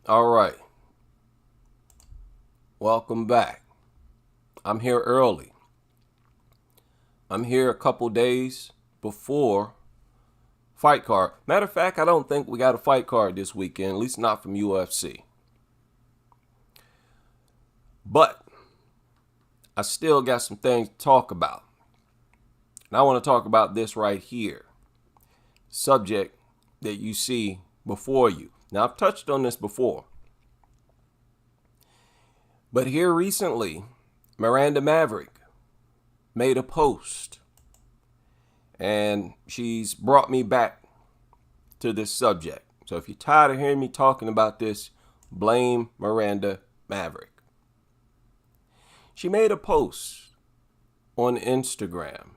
All right. Welcome back. I'm here early. I'm here a couple days before fight card. Matter of fact, I don't think we got a fight card this weekend, at least not from UFC. But I still got some things to talk about. And I want to talk about this right here. Subject that you see before you. Now, I've touched on this before. But here recently, Miranda Maverick made a post. And she's brought me back to this subject. So if you're tired of hearing me talking about this, blame Miranda Maverick. She made a post on Instagram.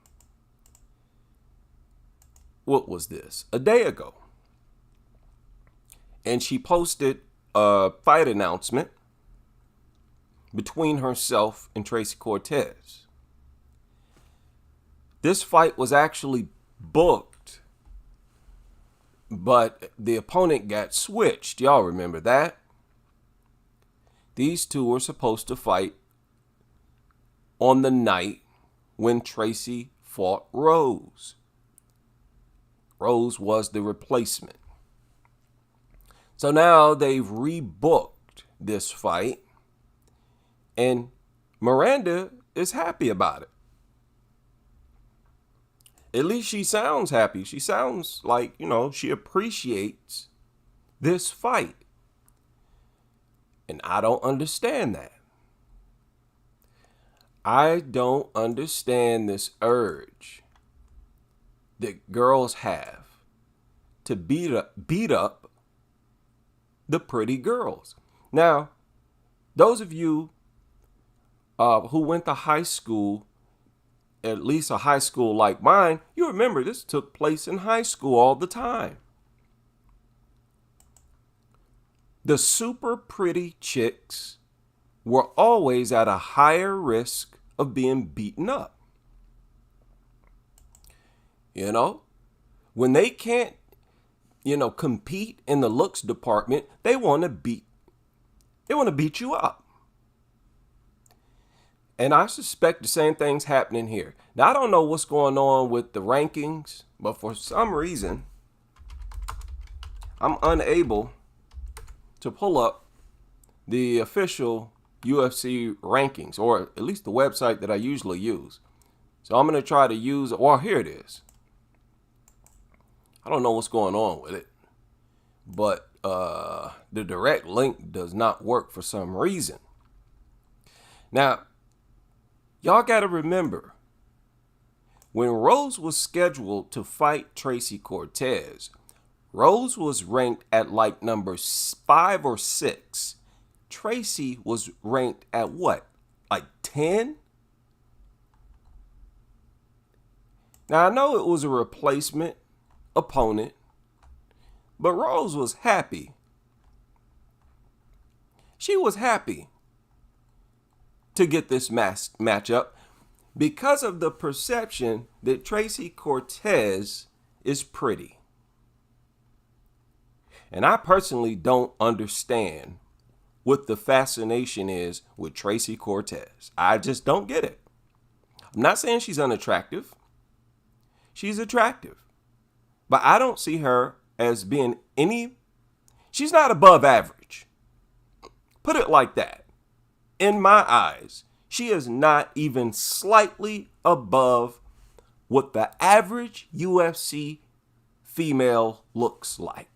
What was this? A day ago. And she posted a fight announcement between herself and Tracy Cortez. This fight was actually booked, but the opponent got switched. Y'all remember that? These two were supposed to fight on the night when Tracy fought Rose. Rose was the replacement. So now they've rebooked this fight, and Miranda is happy about it. At least she sounds happy. She sounds like, she appreciates this fight. And I don't understand that. I don't understand this urge that girls have to beat up the pretty girls. Now, those of you who went to high school, at least a high school like mine, you remember this took place in high school all the time. The super pretty chicks were always at a higher risk of being beaten up. When they can't, compete in the looks department, they want to beat you up. And I suspect the same thing's happening here. Now, I don't know what's going on with the rankings, but for some reason, I'm unable to pull up the official UFC rankings, or at least the website that I usually use. So I'm going to try to use, well, here it is. I don't know what's going on with it, but the direct link does not work for some reason. Now, y'all got to remember, when Rose was scheduled to fight Tracy Cortez, Rose was ranked at like number 5 or 6. Tracy was ranked at what? Like 10? Now, I know it was a replacement opponent, but Rose was happy. She was happy to get this matchup because of the perception that Tracy Cortez is pretty. And I personally don't understand what the fascination is with Tracy Cortez. I just don't get it. I'm not saying she's unattractive. She's attractive. But I don't see her as being she's not above average. Put it like that. In my eyes, she is not even slightly above what the average UFC female looks like.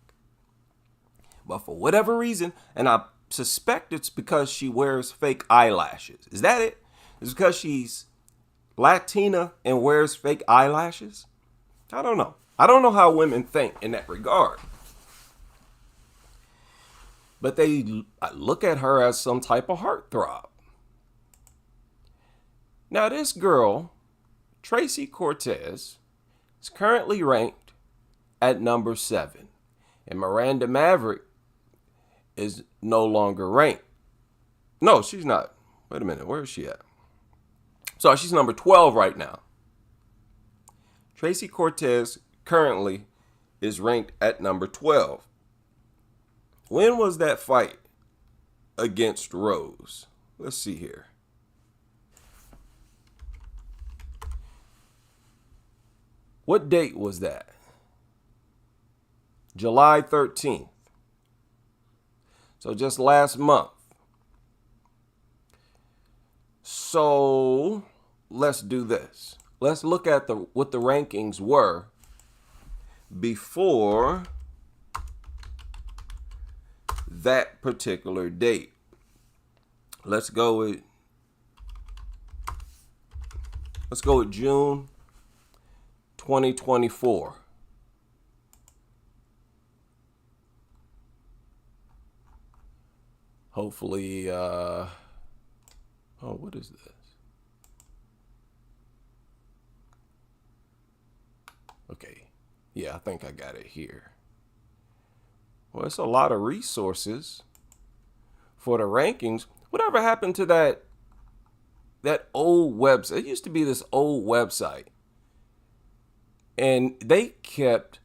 But for whatever reason, and I suspect it's because she wears fake eyelashes. Is that it? Is it because she's Latina and wears fake eyelashes? I don't know. I don't know how women think in that regard. But they look at her as some type of heartthrob. Now, this girl, Tracy Cortez, is currently ranked at number 7. And Miranda Maverick is no longer ranked. No, she's not. Wait a minute. Where is she at? So she's number 12 right now. Tracy Cortez currently is ranked at number 12. When was that fight against Rose. Let's see here. What date was that? July 13th. So just last month. So let's do this. Let's look at what the rankings were before that particular date. Let's go with June 2024. Hopefully, what is this? Okay. Yeah, I think I got it here. Well, it's a lot of resources for the rankings. Whatever happened to that old website? It used to be this old website. And they kept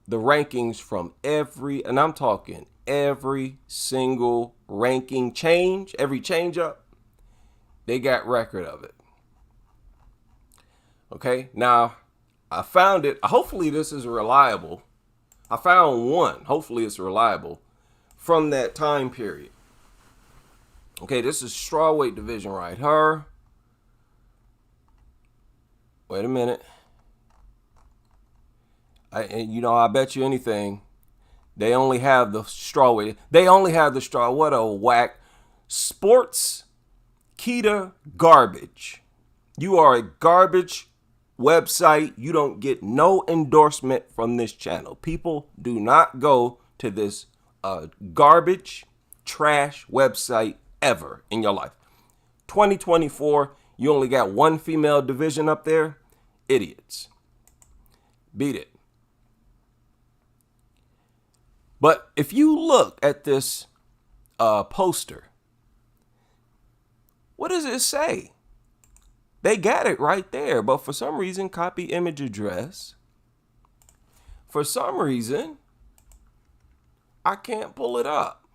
the rankings from and I'm talking every single ranking change, every change up, they got record of it. Okay, now I found it. Hopefully this is reliable. I found one. Hopefully it's reliable from that time period. Okay, this is strawweight division right here. Wait a minute. I bet you anything, they only have the strawweight. What a whack. Sports Kita garbage. You are a garbage website. You don't get no endorsement from this channel. People do not go to this garbage trash website ever in your life. 2024, you only got one female division up there. Idiots. Beat it. But if you look at this poster, what does it say? They got it right there, but for some reason, copy image address. For some reason, I can't pull it up.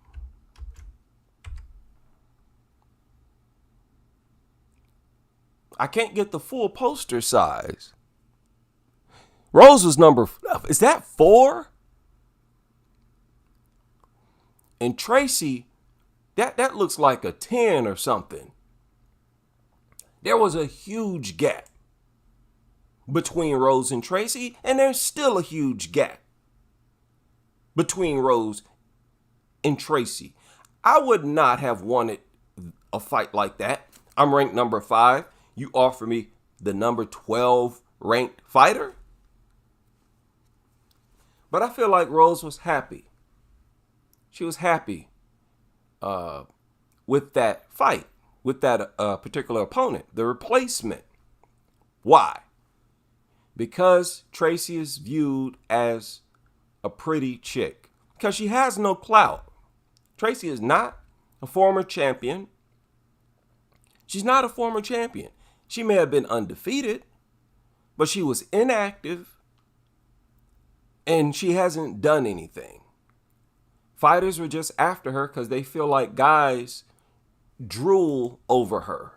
I can't get the full poster size. Rose was number, is that 4? And Tracy, that looks like a 10 or something. There was a huge gap between Rose and Tracy, and there's still a huge gap between Rose and Tracy. I would not have wanted a fight like that. I'm ranked number 5. You offer me the number 12 ranked fighter? But I feel like Rose was happy. She was happy with that fight, with that particular opponent, the replacement. Why? Because Tracy is viewed as a pretty chick. Because she has no clout. Tracy is not a former champion. She's not a former champion. She may have been undefeated, but she was inactive and she hasn't done anything. Fighters were just after her because they feel like guys drool over her,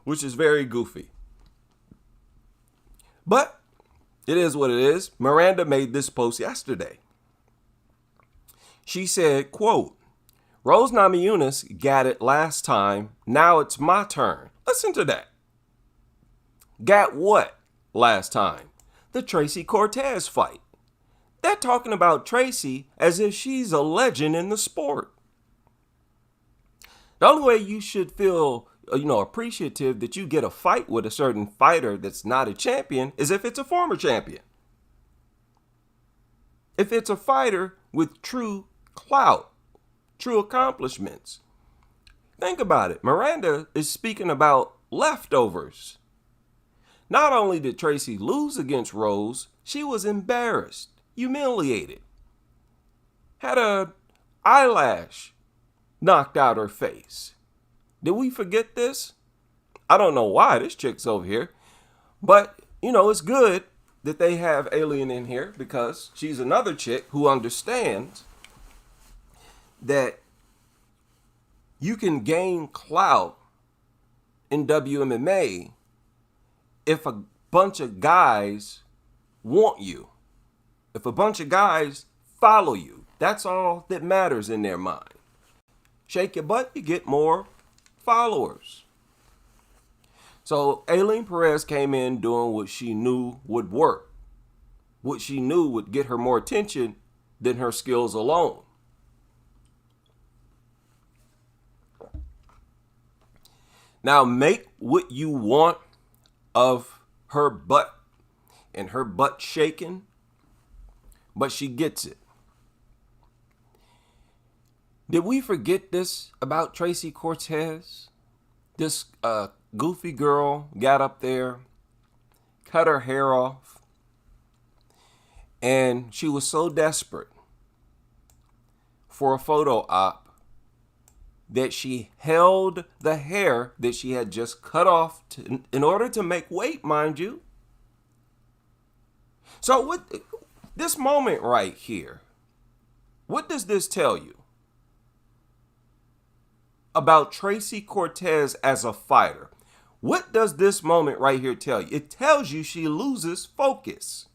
which is very goofy. But it is what it is. Miranda made this post yesterday. She said, quote, Rose Namajunas got it last time. Now it's my turn. Listen to that. Got what last time? The Tracy Cortez fight. They're talking about Tracy as if she's a legend in the sport. The only way you should feel, appreciative that you get a fight with a certain fighter that's not a champion is if it's a former champion. If it's a fighter with true clout, true accomplishments. Think about it. Miranda is speaking about leftovers. Not only did Tracy lose against Rose, she was embarrassed. Humiliated. Had a eyelash knocked out her face. Did we forget this? I don't know why this chick's over here. But, it's good that they have Alien in here because she's another chick who understands that You can gain clout in WMMA if a bunch of guys want you. If a bunch of guys follow you. That's all that matters in their mind. Shake your butt, you get more followers. So Aileen Perez came in doing what she knew would work. What she knew would get her more attention than her skills alone. Now make what you want of her butt and her butt shaking, but she gets it. Did we forget this about Tracy Cortez? This goofy girl got up there, cut her hair off, and she was so desperate for a photo op that she held the hair that she had just cut off in order to make weight, mind you. So what this moment right here, what does this tell you about Tracy Cortez as a fighter? What does this moment right here tell you? It tells you she loses focus.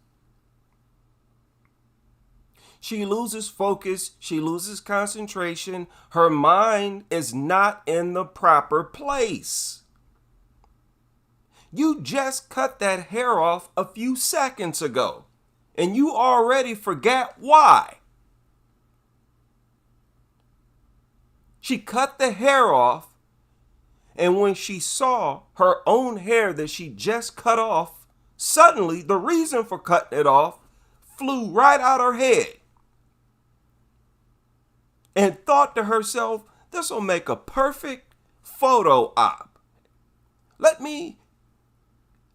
She loses focus. She loses concentration. Her mind is not in the proper place. You just cut that hair off a few seconds ago, and you already forgot why. She cut the hair off, and when she saw her own hair that she just cut off, suddenly the reason for cutting it off flew right out her head. And thought to herself, this will make a perfect photo op. Let me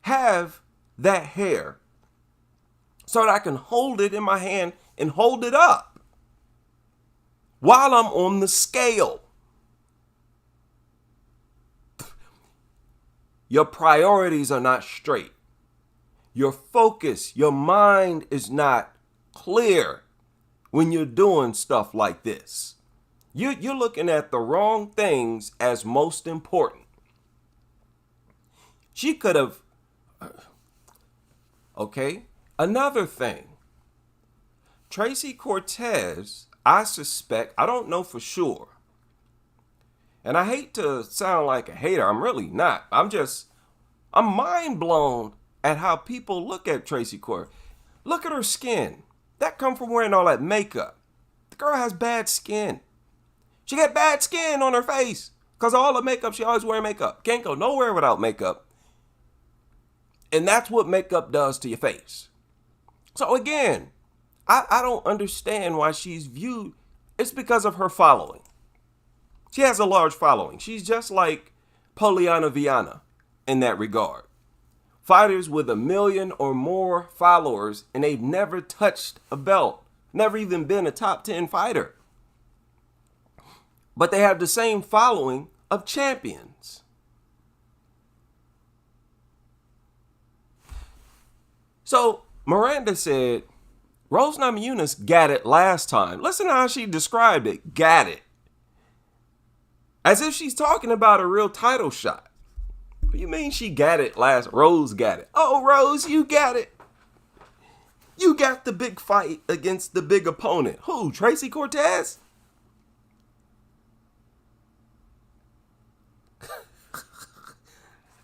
have that hair so that I can hold it in my hand and hold it up while I'm on the scale. Your priorities are not straight. Your focus, your mind is not clear when you're doing stuff like this. You're looking at the wrong things as most important. She could have, okay, another thing. Tracy Cortez, I suspect, I don't know for sure, and I hate to sound like a hater, I'm really not. I'm mind blown at how people look at Tracy Cortez. Look at her skin. That come from wearing all that makeup. The girl has bad skin. She got bad skin on her face because of all the makeup. She always wear makeup. Can't go nowhere without makeup. And that's what makeup does to your face. So again, I don't understand why she's viewed. It's because of her following. She has a large following. She's just like Poliana Viana in that regard. Fighters with 1 million or more followers, and they've never touched a belt, never even been a top 10 fighter. But they have the same following of champions. So Miranda said, Rose Namajunas got it last time. Listen to how she described it, got it. As if she's talking about a real title shot. What do you mean she got it last? Rose got it. Oh, Rose, you got it. You got the big fight against the big opponent. Who? Tracy Cortez?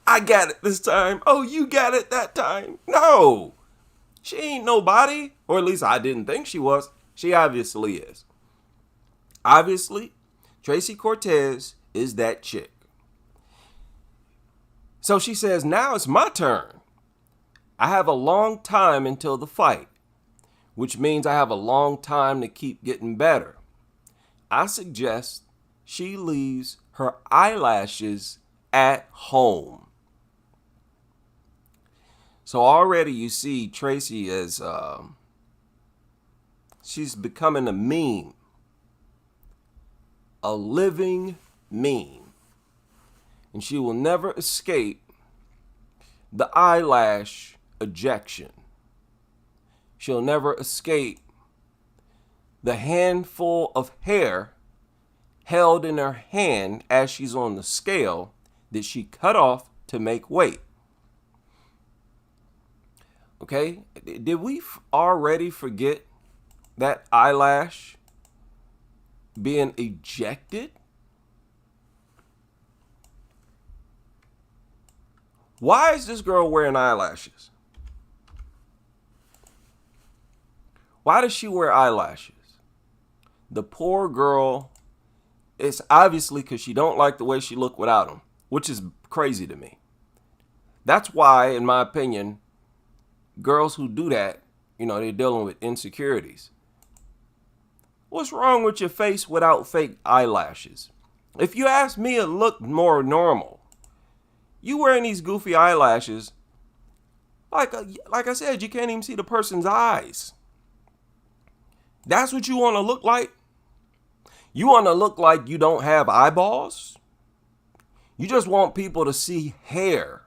I got it this time. Oh, you got it that time. No. She ain't nobody. Or at least I didn't think she was. She obviously is. Obviously, Tracy Cortez is that chick. So she says, now it's my turn. I have a long time until the fight, which means I have a long time to keep getting better. I suggest she leaves her eyelashes at home. So already you see Tracy as, she's becoming a meme. A living meme. And she will never escape the eyelash ejection. She'll never escape the handful of hair held in her hand as she's on the scale that she cut off to make weight. Okay, did we already forget that eyelash being ejected? Why is this girl wearing eyelashes? Why does she wear eyelashes? The poor girl, it's obviously because she don't like the way she look without them, which is crazy to me. That's why, in my opinion, girls who do that, they're dealing with insecurities. What's wrong with your face without fake eyelashes? If you ask me, it looked more normal. You wearing these goofy eyelashes, like I said, you can't even see the person's eyes. That's what you want to look like? You want to look like you don't have eyeballs? You just want people to see hair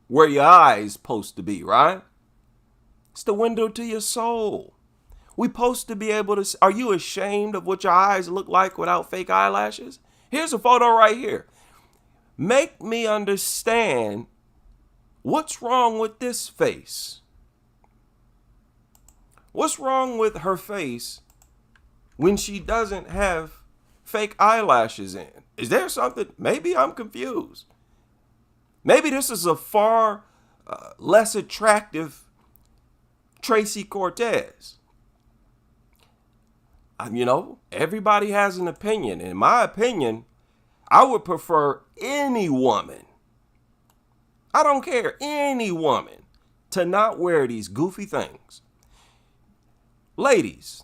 where your eyes supposed to be, right? It's the window to your soul. We supposed to be able to. Are you ashamed of what your eyes look like without fake eyelashes? Here's a photo right here. Make me understand what's wrong with this face. What's wrong with her face when she doesn't have fake eyelashes in? Is there something? Maybe I'm confused. Maybe this is a far less attractive Tracy Cortez. Everybody has an opinion. In my opinion, I would prefer any woman, I don't care, any woman, to not wear these goofy things. Ladies,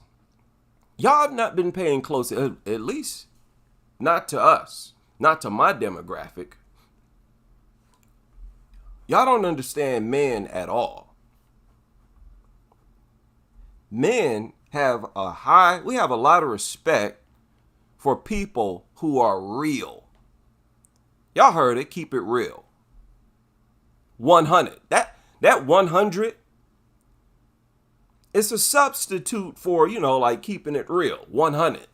y'all have not been paying close, at least not to us, not to my demographic. Y'all don't understand men at all. Men have we have a lot of respect for people who are real. Y'all heard it, keep it real. 100. That 100, it's a substitute for, keeping it real. 100.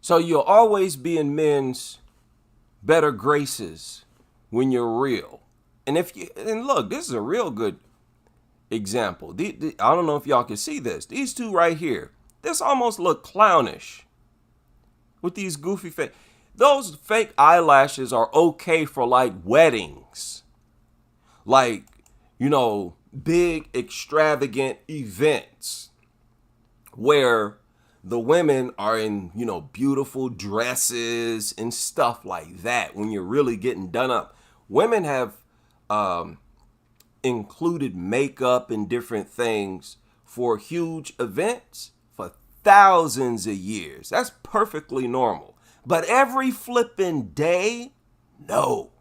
So you'll always be in men's better graces when you're real. And look, this is a real good example. I don't know if y'all can see this. These two right here, this almost look clownish with these goofy face. Those fake eyelashes are okay for like weddings, like, big extravagant events where the women are in, beautiful dresses and stuff like that. When you're really getting done up, women have included makeup and different things for huge events for thousands of years. That's perfectly normal. But every flipping day, no.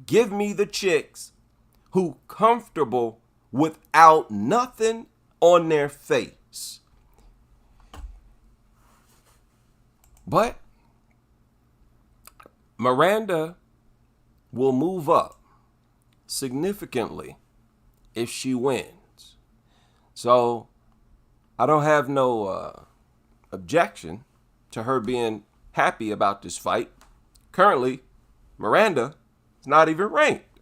Give me the chicks who comfortable without nothing on their face. But Miranda will move up significantly if she wins. So I don't have no objection to her being happy about this fight. Currently, Miranda is not even ranked.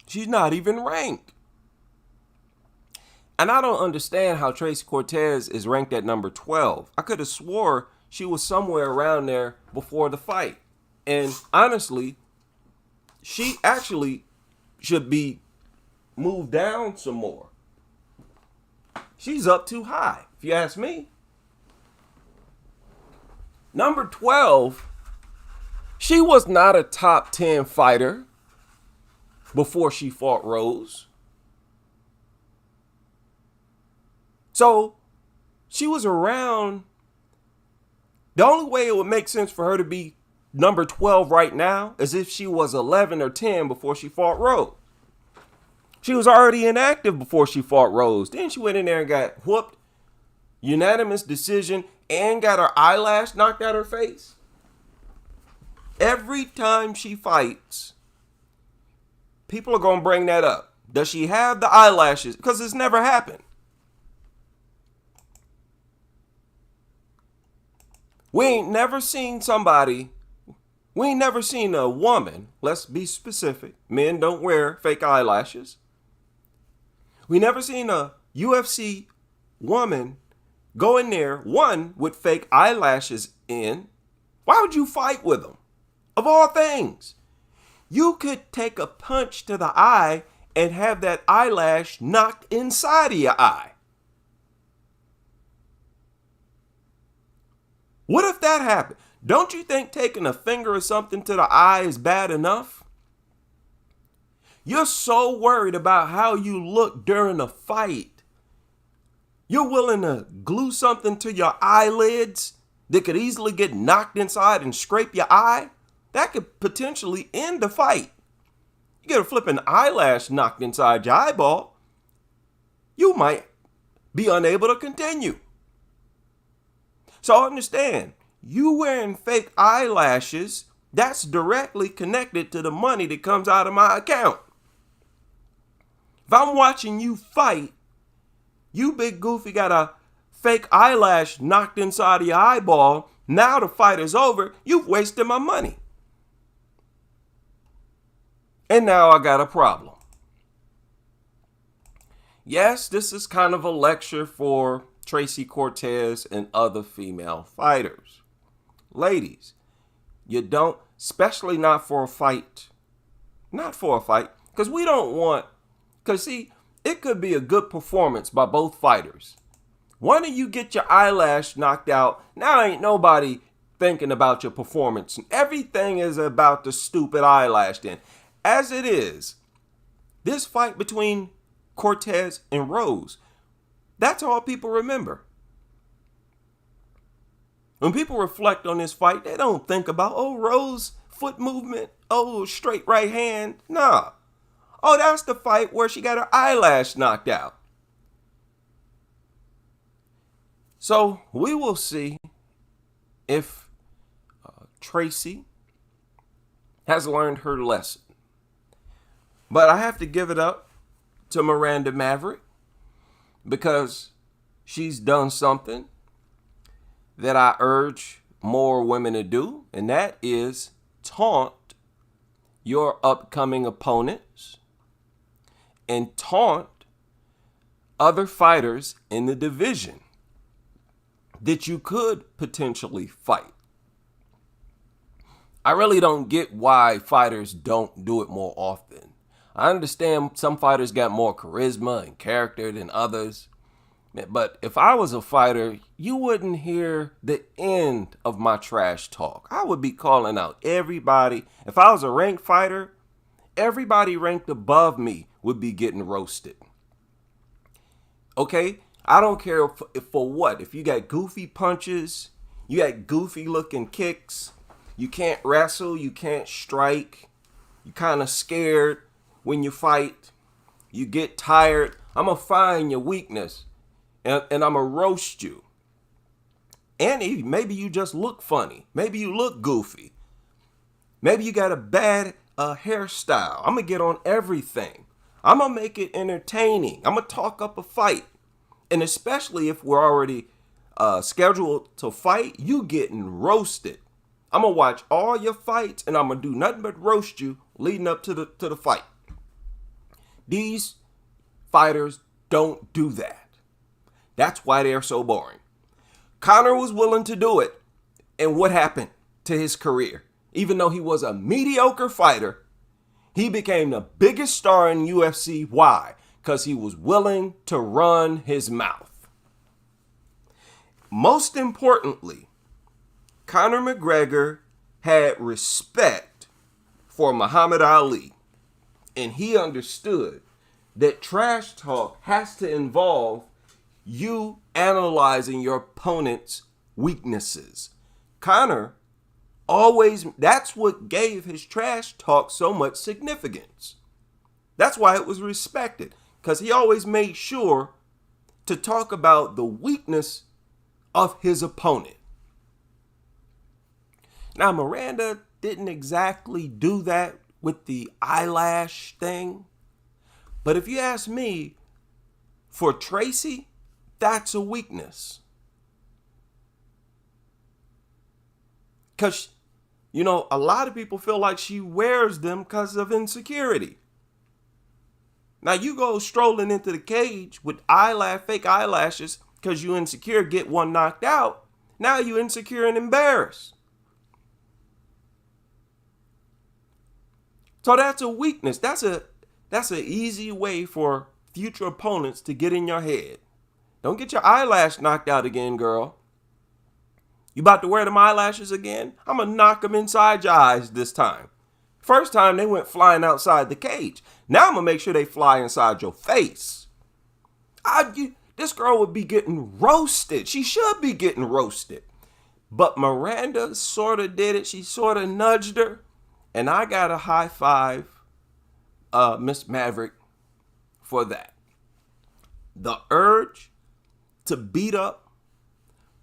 She's not even ranked. And I don't understand how Tracy Cortez is ranked at number 12. I could have swore she was somewhere around there before the fight. And honestly, she actually should be moved down some more. She's up too high, if you ask me. Number 12, she was not a top 10 fighter before she fought Rose. So she was around. The only way it would make sense for her to be number 12 right now is if she was 11 or 10 before she fought Rose. She was already inactive before she fought Rose. Then she went in there and got whooped, unanimous decision, and got her eyelash knocked out her face. Every time she fights, people are going to bring that up. Does she have the eyelashes? Because it's never happened. We ain't never seen a woman, let's be specific. Men don't wear fake eyelashes. We never seen a UFC woman go in there, one, with fake eyelashes in. Why would you fight with them? Of all things, you could take a punch to the eye and have that eyelash knocked inside of your eye. What if that happened? Don't you think taking a finger or something to the eye is bad enough? You're so worried about how you look during a fight. You're willing to glue something to your eyelids that could easily get knocked inside and scrape your eye. That could potentially end the fight. You get a flipping eyelash knocked inside your eyeball, you might be unable to continue. So understand, you wearing fake eyelashes, that's directly connected to the money that comes out of my account. If I'm watching you fight, you big goofy got a fake eyelash knocked inside of your eyeball. Now the fight is over. You've wasted my money. And now I got a problem. Yes, this is kind of a lecture for Tracy Cortez and other female fighters. Ladies, you don't, especially not for a fight. Not for a fight. Because we don't want, because see, it could be a good performance by both fighters. One of you get your eyelash knocked out. Now ain't nobody thinking about your performance. Everything is about the stupid eyelash then. As it is, this fight between Cortez and Rose, that's all people remember. When people reflect on this fight, they don't think about, oh, Rose foot movement, oh, straight right hand. Nah. Oh, that's the fight where she got her eyelash knocked out. So we will see if Tracy has learned her lesson. But I have to give it up to Miranda Maverick because she's done something that I urge more women to do, and that is taunt your upcoming opponents and taunt other fighters in the division that you could potentially fight. I really don't get why fighters don't do it more often. I understand some fighters got more charisma and character than others. But if I was a fighter, you wouldn't hear the end of my trash talk. I would be calling out everybody. If I was a ranked fighter, everybody ranked above me would be getting roasted. Okay? I don't care for what. If you got goofy punches, you got goofy looking kicks, you can't wrestle, you can't strike, you kind of scared when you fight, you get tired, I'm going to find your weakness and I'm going to roast you. And maybe you just look funny. Maybe you look goofy. Maybe you got a bad hairstyle. I'm going to get on everything. I'm going to make it entertaining. I'm going to talk up a fight. And especially if we're already scheduled to fight, you getting roasted. I'm going to watch all your fights and I'm going to do nothing but roast you leading up to the fight. These fighters don't do that. That's why they're so boring. Conor was willing to do it. And what happened to his career? Even though he was a mediocre fighter, he became the biggest star in UFC. Why? Because he was willing to run his mouth. Most importantly, Conor McGregor had respect for Muhammad Ali. And he understood that trash talk has to involve you analyzing your opponent's weaknesses. Conor always, that's what gave his trash talk so much significance. That's why it was respected, because he always made sure to talk about the weakness of his opponent. Now, Miranda didn't exactly do that with the eyelash thing, But if you ask me, for Tracy, that's a weakness. Because, a lot of people feel like she wears them because of insecurity. Now you go strolling into the cage with fake eyelashes because you insecure, get one knocked out. Now you insecure and embarrassed. So that's a weakness. That's an easy way for future opponents to get in your head. Don't get your eyelash knocked out again, girl. You about to wear them eyelashes again? I'm going to knock them inside your eyes this time. First time they went flying outside the cage. Now I'm going to make sure they fly inside your face. This girl would be getting roasted. She should be getting roasted. But Miranda sort of did it. She sort of nudged her. And I got a high five Miss Maverick for that. The urge to beat up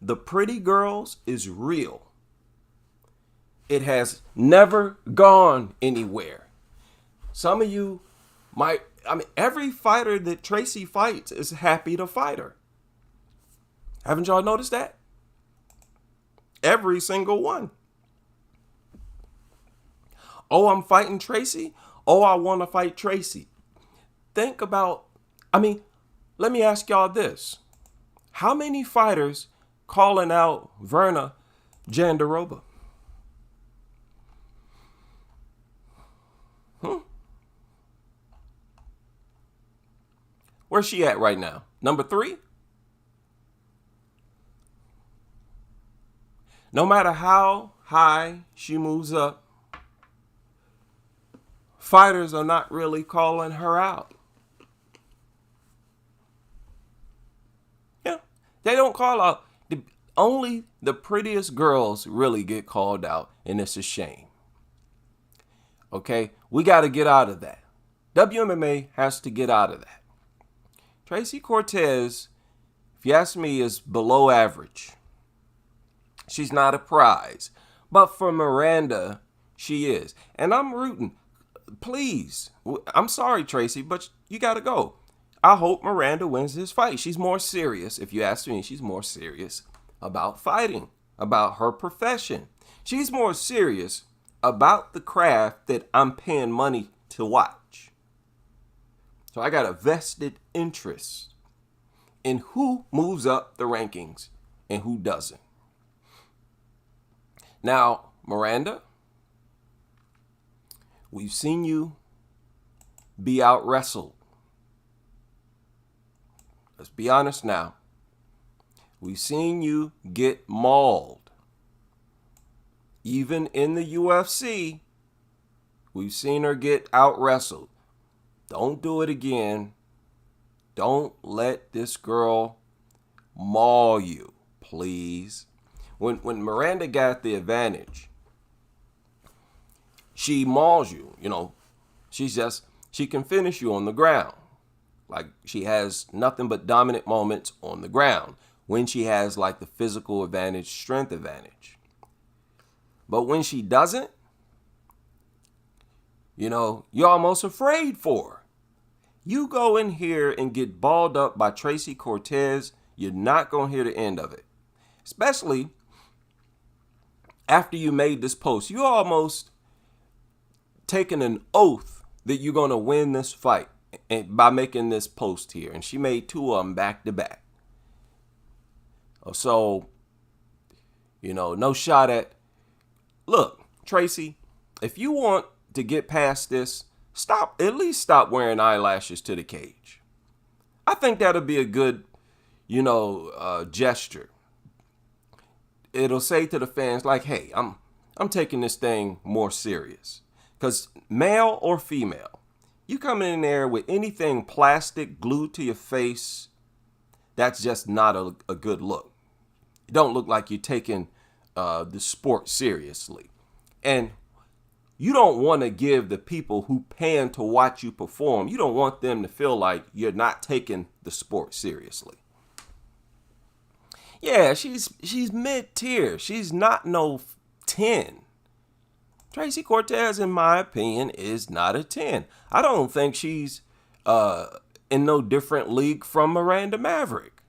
the pretty girls is real. It has never gone anywhere. Some of you every fighter that Tracy fights is happy to fight her. Haven't y'all noticed that? Every single one. Oh, I'm fighting Tracy. Oh, I want to fight Tracy. Think about, let me ask y'all this. How many fighters calling out Virna Jandiroba? Where's she at right now? Number 3? No matter how high she moves up, fighters are not really calling her out. Yeah, they don't call out. Only the prettiest girls really get called out, and it's a shame. Okay, we got to get out of that. WMMA has to get out of that. Tracy Cortez, if you ask me, is below average. She's not a prize. But for Miranda, she is. And I'm rooting. Please. I'm sorry, Tracy, but you got to go. I hope Miranda wins this fight. She's more serious. If you ask me, she's more serious about fighting, about her profession. She's more serious about the craft that I'm paying money to watch. So I got a vested interest in who moves up the rankings and who doesn't. Now, Miranda, we've seen you be out wrestled. Let's be honest now. We've seen you get mauled. Even in the UFC, we've seen her get out wrestled. Don't do it again. Don't let this girl maul you, please. When Miranda got the advantage, she mauls you, she can finish you on the ground. Like, she has nothing but dominant moments on the ground when she has like the physical advantage, strength advantage. But when she doesn't, you're almost afraid for her. You go in here and get balled up by Tracy Cortez, you're not going to hear the end of it. Especially after you made this post. You almost taken an oath that you're going to win this fight by making this post here. And she made 2 of them back to back. So, no shot at... Look, Tracy, if you want to get past this, at least stop wearing eyelashes to the cage. I think that'll be a good, gesture. It'll say to the fans like, hey, I'm taking this thing more serious. Because male or female, you come in there with anything plastic glued to your face, that's just not a good look. You don't look like you're taking the sport seriously. And you don't want to give the people who paying to watch you perform, you don't want them to feel like you're not taking the sport seriously. Yeah, she's mid-tier. She's not no 10. Tracy Cortez, in my opinion, is not a 10. I don't think she's in no different league from Miranda Maverick.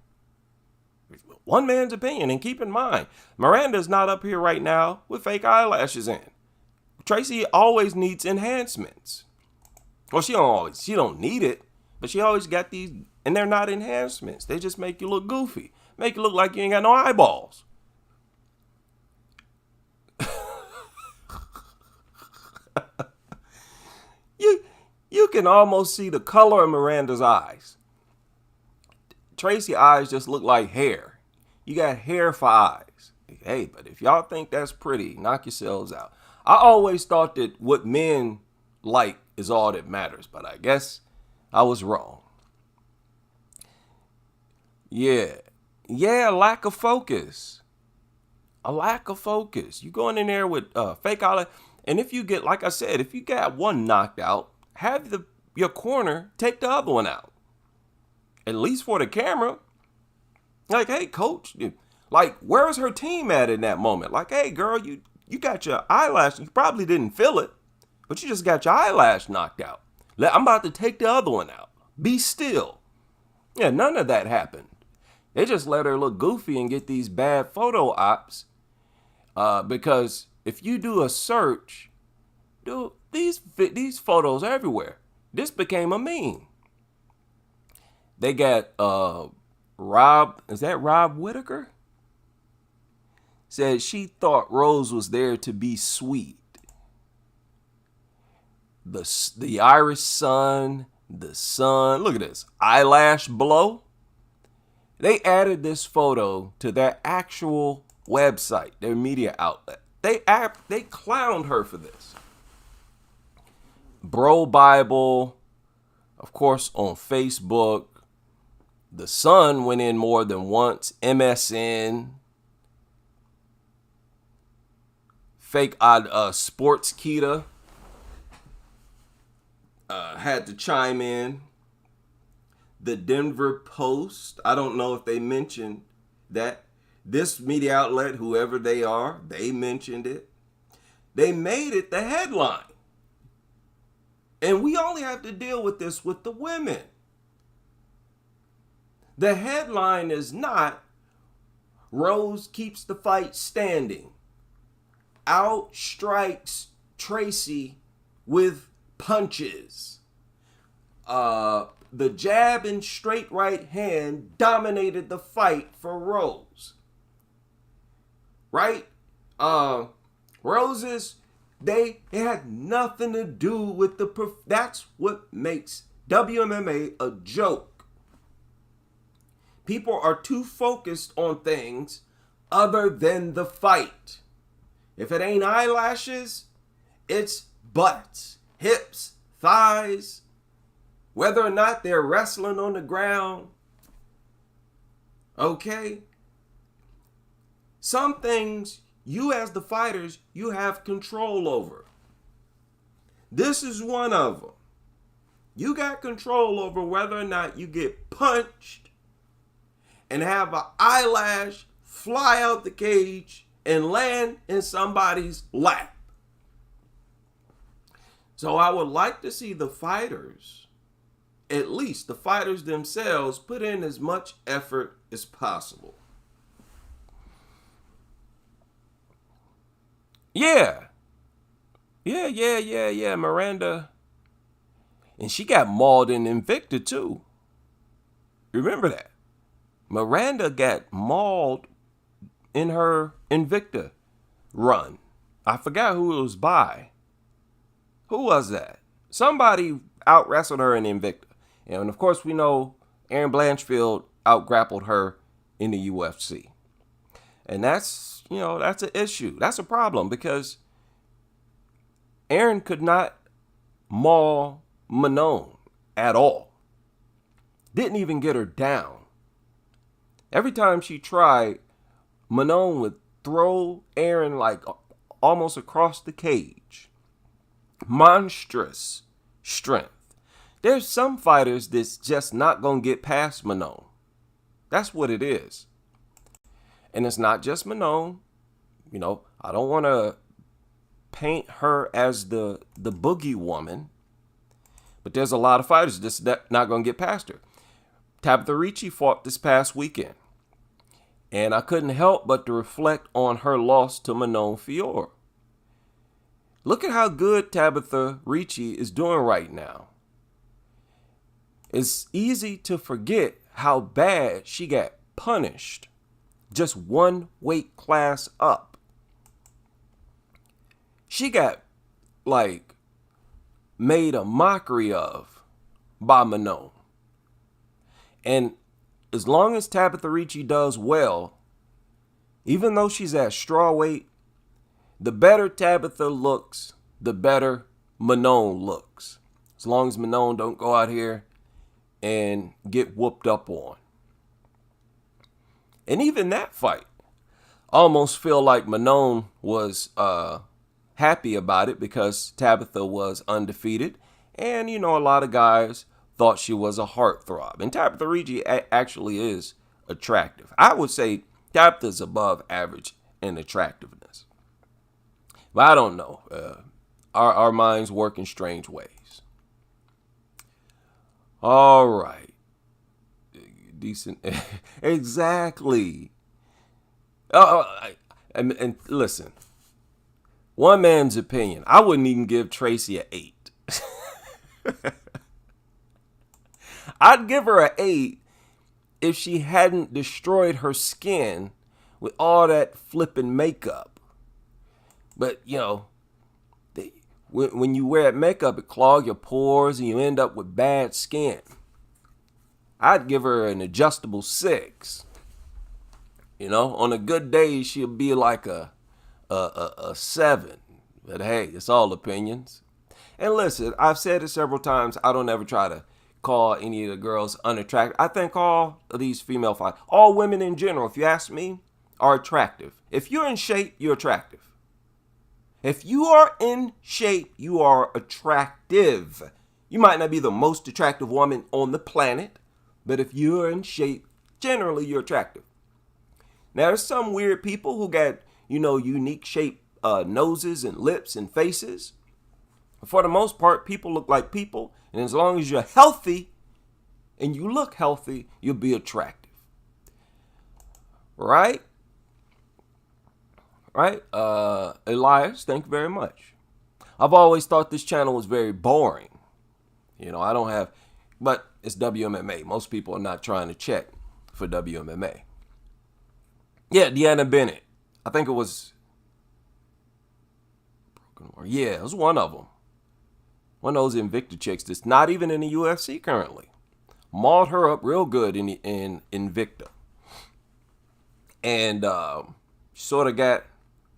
One man's opinion, and keep in mind, Miranda's not up here right now with fake eyelashes in. Tracy always needs enhancements. Well, she don't need it, but she always got these, and they're not enhancements. They just make you look goofy, make you look like you ain't got no eyeballs. You can almost see the color of Miranda's eyes. Tracy's eyes just look like hair. You got hair for eyes. Hey, but if y'all think that's pretty, knock yourselves out. I always thought that what men like is all that matters, but I guess I was wrong. Yeah, lack of focus. A lack of focus. You going in there with fake eyelash, and if you get, like I said, if you got one knocked out, have your corner take the other one out. At least for the camera. Like, hey, coach, like, where's her team at in that moment? Like, hey, girl, you got your eyelash. You probably didn't feel it, but you just got your eyelash knocked out. I'm about to take the other one out. Be still. Yeah, none of that happened. They just let her look goofy and get these bad photo ops. Because if you do a search, dude, these photos everywhere. This became a meme. They got Rob Whitaker? Said she thought Rose was there to be sweet. The Irish Sun, the sun, look at this, eyelash blow. They added this photo to their actual website, their media outlet. They clowned her for this. Bro Bible, of course, on Facebook. The Sun went in more than once. MSN. Fake Sports Kita had to chime in. The Denver Post, I don't know if they mentioned that. This media outlet, whoever they are, they mentioned it. They made it the headline. And we only have to deal with this with the women. The headline is not Rose keeps the fight standing, outstrikes Tracy with punches. The jab and straight right hand dominated the fight for Rose. Right? Roses, it had nothing to do with that's what makes WMMA a joke. People are too focused on things other than the fight. If it ain't eyelashes, it's butts, hips, thighs, whether or not they're wrestling on the ground. Okay? Some things you as the fighters, you have control over. This is one of them. You got control over whether or not you get punched and have an eyelash fly out the cage and land in somebody's lap. So I would like to see the fighters, at least the fighters themselves, put in as much effort as possible. Yeah. Miranda. And she got mauled in Invicta too. Remember that? Miranda got mauled in her Invicta run. I forgot who it was by. Who was that? Somebody out wrestled her in Invicta. And of course we know Erin Blanchfield out grappled her in the UFC. And that's an issue. That's a problem because Erin could not maul Manon at all. Didn't even get her down. Every time she tried, Manon would throw Erin like almost across the cage. Monstrous strength. There's some fighters that's just not going to get past Manon. That's what it is. And it's not just Manon. I don't want to paint her as the boogie woman. But there's a lot of fighters that's not going to get past her. Tabitha Ricci fought this past weekend. And I couldn't help but to reflect on her loss to Manon Fiorot. Look at how good Tabitha Ricci is doing right now. It's easy to forget how bad she got punished just one weight class up. She got, like, made a mockery of by Manon. And as long as Tabitha Ricci does well, even though she's at strawweight, the better Tabitha looks, the better Manon looks. As long as Manon don't go out here and get whooped up on. And even that fight, I almost feel like Manon was happy about it because Tabitha was undefeated. And, you know, a lot of guys thought she was a heartthrob. And Tabitha Ricci actually is attractive. I would say Tabitha's above average in attractiveness. But I don't know. Our minds work in strange ways. All right. Decent. Exactly. And listen, one man's opinion. I wouldn't even give Tracy an 8. I'd give her an 8 if she hadn't destroyed her skin with all that flipping makeup. But, you know, when you wear makeup, it clogs your pores and you end up with bad skin. I'd give her an adjustable 6. You know, on a good day, she'll be like a 7. But hey, it's all opinions. And listen, I've said it several times. I don't ever try to call any of the girls unattractive. I think all of these female fighters, all women in general, if you ask me, are attractive. If you're in shape, you're attractive. If you are in shape, you are attractive. You might not be the most attractive woman on the planet, but if you're in shape, generally you're attractive. Now, there's some weird people who got, you know, unique shaped noses and lips and faces. For the most part, people look like people. And as long as you're healthy and you look healthy, you'll be attractive. Right? Right? Elias, thank you very much. I've always thought this channel was very boring. You know, I don't have, but it's WMMA. Most people are not trying to check for WMMA. Yeah, Deanna Bennett. I think it was, yeah, it was one of them. One of those Invicta chicks that's not even in the UFC currently. Mauled her up real good in Invicta. And sort of got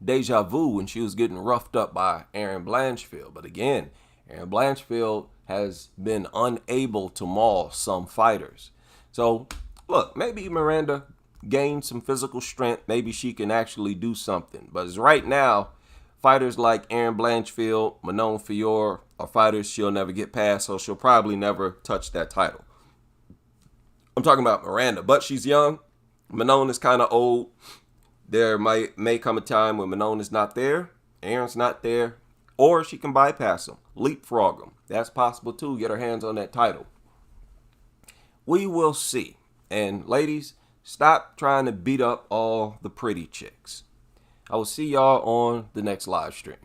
deja vu when she was getting roughed up by Erin Blanchfield. But again, Erin Blanchfield has been unable to maul some fighters. So, look, maybe Miranda gained some physical strength. Maybe she can actually do something. But as right now, fighters like Erin Blanchfield, Manon Fiorot are fighters she'll never get past, so she'll probably never touch that title. I'm talking about Miranda, but she's young. Manon is kind of old. There may come a time when Manon is not there, Erin's not there, or she can bypass him, leapfrog him. That's possible too, get her hands on that title. We will see. And ladies, stop trying to beat up all the pretty chicks. I will see y'all on the next live stream.